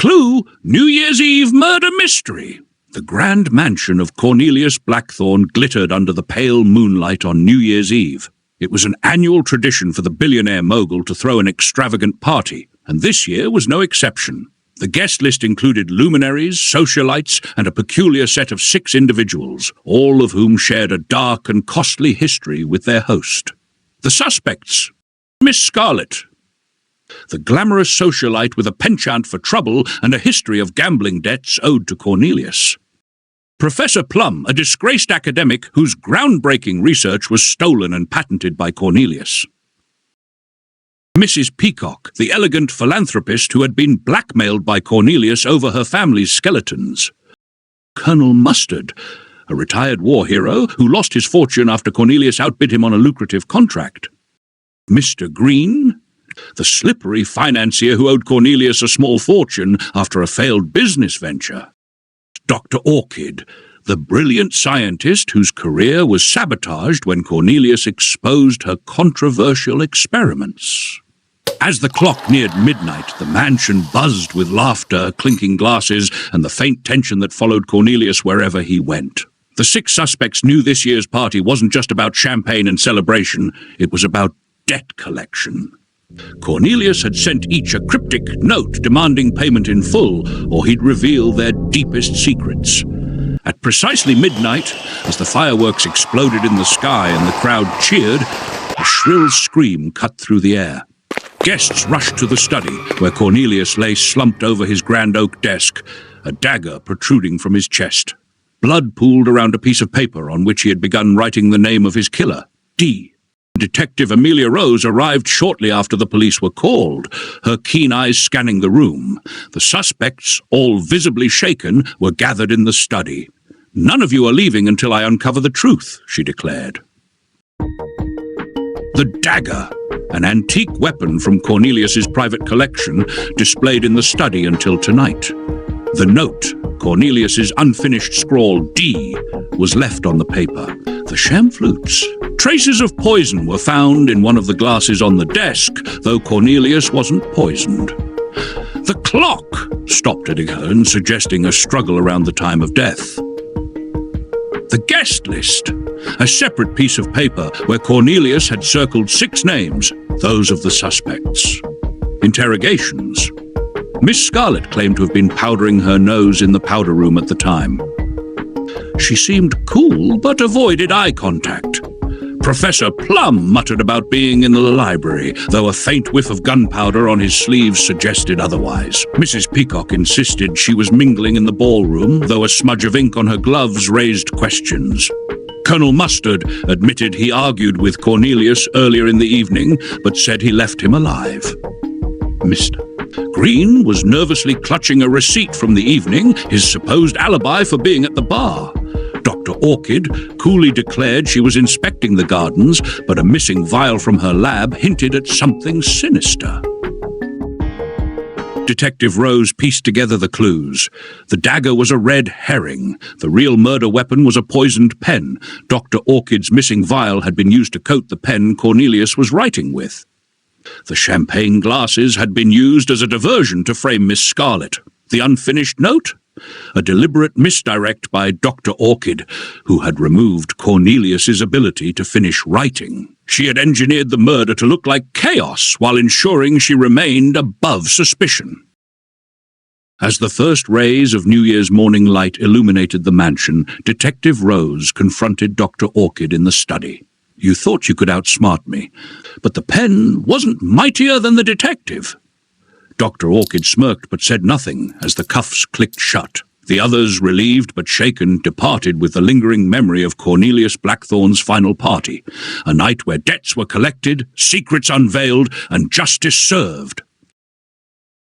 Clue, New Year's Eve murder mystery. The grand mansion of Cornelius Blackthorne glittered under the pale moonlight on New Year's Eve. It was an annual tradition for the billionaire mogul to throw an extravagant party, and this year was no exception. The guest list included luminaries, socialites, and a peculiar set of 6 individuals, all of whom shared a dark and costly history with their host. The suspects: Miss Scarlet, the glamorous socialite with a penchant for trouble and a history of gambling debts owed to Cornelius; Professor Plum, a disgraced academic whose groundbreaking research was stolen and patented by Cornelius; Mrs. Peacock, the elegant philanthropist who had been blackmailed by Cornelius over her family's skeletons; Colonel Mustard, a retired war hero who lost his fortune after Cornelius outbid him on a lucrative contract; Mr. Green, the slippery financier who owed Cornelius a small fortune after a failed business venture; Dr. Orchid, the brilliant scientist whose career was sabotaged when Cornelius exposed her controversial experiments. As the clock neared midnight, the mansion buzzed with laughter, clinking glasses, and the faint tension that followed Cornelius wherever he went. The 6 suspects knew this year's party wasn't just about champagne and celebration, it was about debt collection. Cornelius had sent each a cryptic note demanding payment in full, or he'd reveal their deepest secrets. At precisely midnight, as the fireworks exploded in the sky and the crowd cheered, a shrill scream cut through the air. Guests rushed to the study, where Cornelius lay slumped over his grand oak desk, a dagger protruding from his chest. Blood pooled around a piece of paper on which he had begun writing the name of his killer, D. Detective Amelia Rose arrived shortly after the police were called, her keen eyes scanning the room. The suspects, all visibly shaken, were gathered in the study. "None of you are leaving until I uncover the truth," she declared. The dagger, an antique weapon from Cornelius's private collection, displayed in the study until tonight. The note, Cornelius's unfinished scrawl D, was left on the paper. The sham flutes. Traces of poison were found in one of the glasses on the desk, though Cornelius wasn't poisoned. The clock, stopped at Ahern, suggesting a struggle around the time of death. The guest list, a separate piece of paper where Cornelius had circled 6 names, those of the suspects. Interrogations. Miss Scarlet claimed to have been powdering her nose in the powder room at the time. She seemed cool, but avoided eye contact. Professor Plum muttered about being in the library, though a faint whiff of gunpowder on his sleeves suggested otherwise. Mrs. Peacock insisted she was mingling in the ballroom, though a smudge of ink on her gloves raised questions. Colonel Mustard admitted he argued with Cornelius earlier in the evening, but said he left him alive. Mr. Green was nervously clutching a receipt from the evening, his supposed alibi for being at the bar. Dr. Orchid coolly declared she was inspecting the gardens, but a missing vial from her lab hinted at something sinister. Detective Rose pieced together the clues. The dagger was a red herring. The real murder weapon was a poisoned pen. Dr. Orchid's missing vial had been used to coat the pen Cornelius was writing with. The champagne glasses had been used as a diversion to frame Miss Scarlet. The unfinished note? A deliberate misdirect by Dr. Orchid, who had removed Cornelius's ability to finish writing. She had engineered the murder to look like chaos while ensuring she remained above suspicion. As the first rays of New Year's morning light illuminated the mansion, Detective Rose confronted Dr. Orchid in the study. "You thought you could outsmart me, but the pen wasn't mightier than the detective." Dr. Orchid smirked but said nothing as the cuffs clicked shut. The others, relieved but shaken, departed with the lingering memory of Cornelius Blackthorne's final party, a night where debts were collected, secrets unveiled, and justice served.